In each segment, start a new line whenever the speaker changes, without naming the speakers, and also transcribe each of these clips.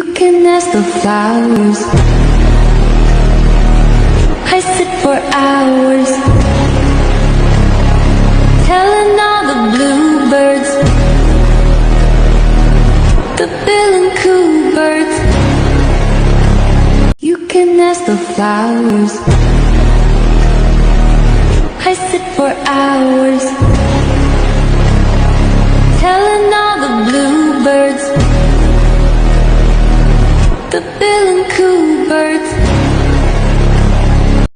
You can ask the flowers. I sit for hours, telling all the bluebirds, the bill and coo birds. You can ask the flowers. I sit for hours, telling all the bluebirds, the bill and coo birds.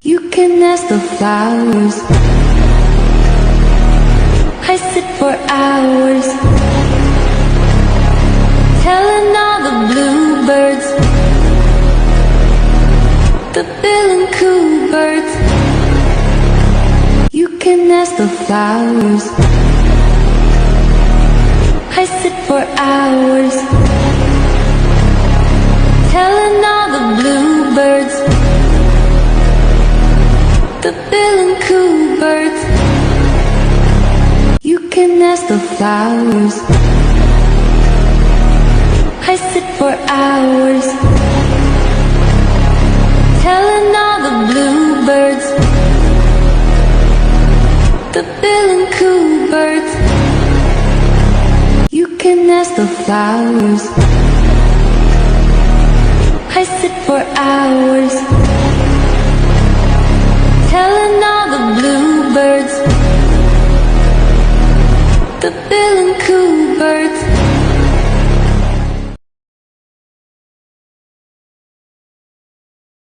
You can ask the flowers. I sit for hours, telling all the bluebirds, the bill and coo birds. You can ask the flowers. I sit for hours, telling all the bluebirds, the bill and coo birds. You can ask the flowers. I sit for hours, telling all the bluebirds, the bill and coo birds. You can ask the flowers. I sit for hours,